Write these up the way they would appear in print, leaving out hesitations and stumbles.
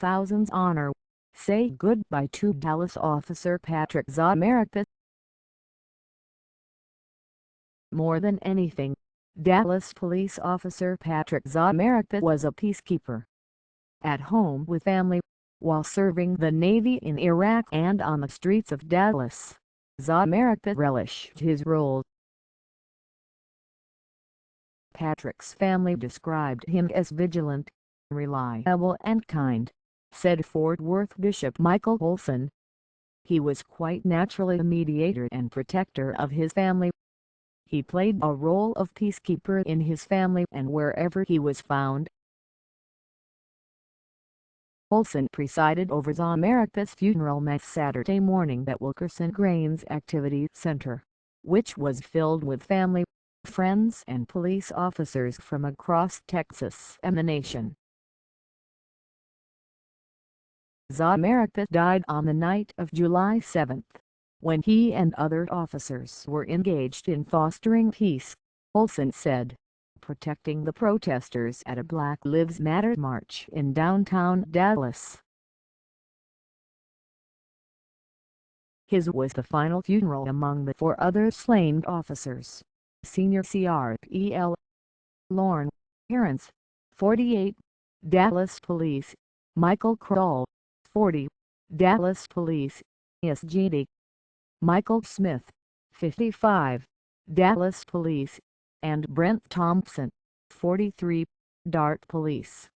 thousands honor. Say goodbye to Dallas Officer Patrick Zamarripa. More than anything, Dallas Police Officer Patrick Zamarripa was a peacekeeper. At home with family, while serving the Navy in Iraq and on the streets of Dallas, Zamarripa relished his role. Patrick's family described him as vigilant, reliable and kind, said Fort Worth Bishop Michael Olson. He was quite naturally a mediator and protector of his family. He played a role of peacekeeper in his family and wherever he was found. Olson presided over Zamarripa's funeral Mass Saturday morning at Wilkerson Grains Activity Center, which was filled with family, friends and police officers from across Texas and the nation. Zamarripa died on the night of July 7, when he and other officers were engaged in fostering peace, Olson said, protecting the protesters at a Black Lives Matter march in downtown Dallas. His was the final funeral among the 4 other slain officers. Senior CRPL Lorne Herons, 48, Dallas Police, Michael Kroll, 40, Dallas Police, SGD, Michael Smith, 55, Dallas Police, and Brent Thompson, 43, Dart Police.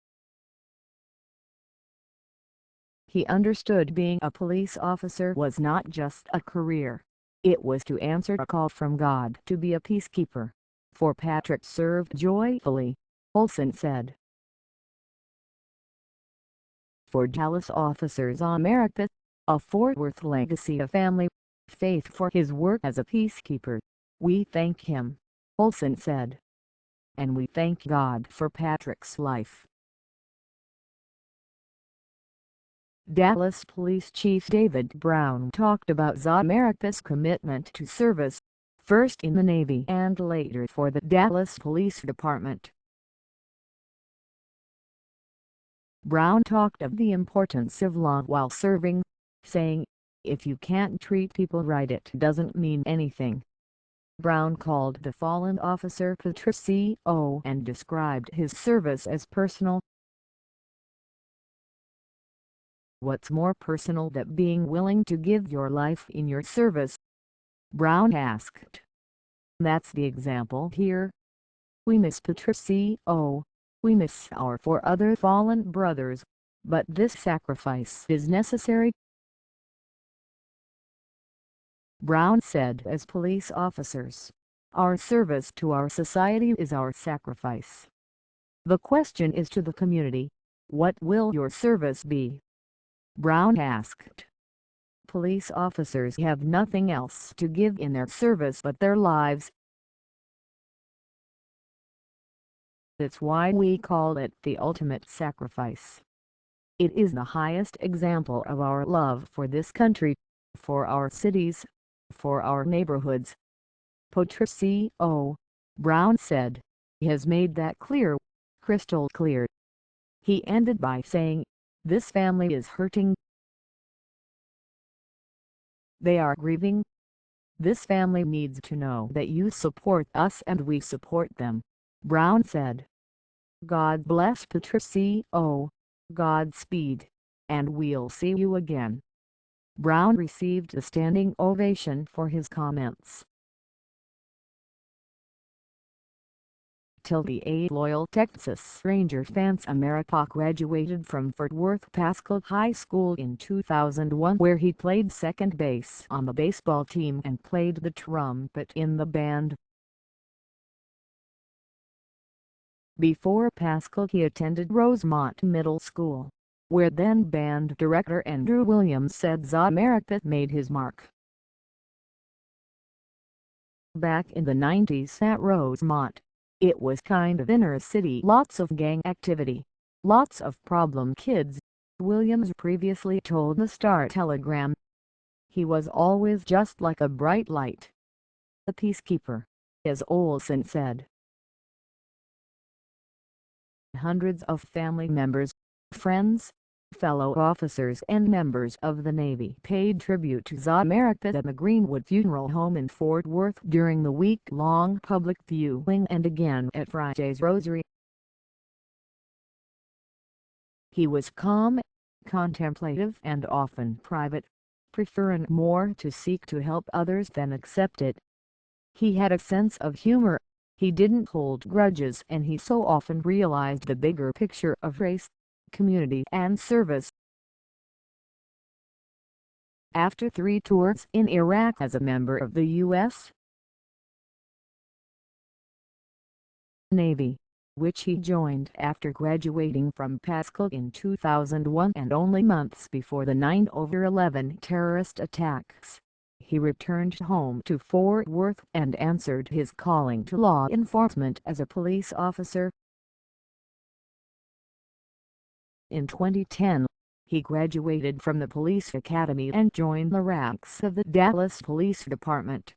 He understood being a police officer was not just a career. It was to answer a call from God to be a peacekeeper. For Patrick served joyfully, Olson said. For Dallas Officer Zamarripa, a Fort Worth legacy of family, faith for his work as a peacekeeper, we thank him, Olson said. And we thank God for Patrick's life. Dallas Police Chief David Brown talked about Zamarripa's commitment to service, first in the Navy and later for the Dallas Police Department. Brown talked of the importance of law while serving, saying, "If you can't treat people right, it doesn't mean anything." Brown called the fallen officer Patrick CO and described his service as personal. "What's more personal than being willing to give your life in your service?" Brown asked. "That's the example here. We miss Patrick CO. We miss our 4 other fallen brothers, but this sacrifice is necessary." Brown said, "As police officers, our service to our society is our sacrifice. The question is to the community, what will your service be?" Brown asked. "Police officers have nothing else to give in their service but their lives. That's why we call it the ultimate sacrifice. It is the highest example of our love for this country, for our cities, for our neighborhoods." Patrick CO, Brown said, has made that clear, crystal clear. He ended by saying, "This family is hurting. They are grieving. This family needs to know that you support us and we support them," Brown said. "God bless Patrick CO, Godspeed, and we'll see you again." Brown received a standing ovation for his comments. Till the loyal Texas Ranger fans Zamarripa graduated from Fort Worth Paschal High School in 2001, where he played second base on the baseball team and played the trumpet in the band. Before Paschal he attended Rosemont Middle School, where then band director Andrew Williams said Zamarripa made his mark. Back in the 90s at Rosemont, it was kind of inner city, lots of gang activity, lots of problem kids, Williams previously told the Star-Telegram. He was always just like a bright light. A peacekeeper, as Olson said. Hundreds of family members, friends, Fellow officers and members of the Navy paid tribute to Zamarripa at the Greenwood Funeral Home in Fort Worth during the week-long public viewing and again at Friday's Rosary. He was calm, contemplative and often private, preferring more to seek to help others than accept it. He had a sense of humor, he didn't hold grudges, and he so often realized the bigger picture of race, community and service. After 3 tours in Iraq as a member of the U.S. Navy, which he joined after graduating from Pascal in 2001 and only months before the 9/11 terrorist attacks, he returned home to Fort Worth and answered his calling to law enforcement as a police officer. In 2010, he graduated from the police academy and joined the ranks of the Dallas Police Department.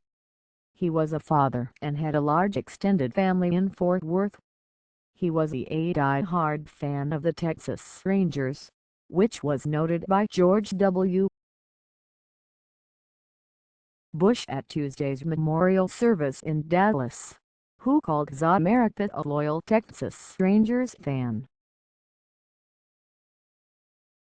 He was a father and had a large extended family in Fort Worth. He was a die-hard fan of the Texas Rangers, which was noted by George W. Bush at Tuesday's memorial service in Dallas, who called Zamarripa a loyal Texas Rangers fan.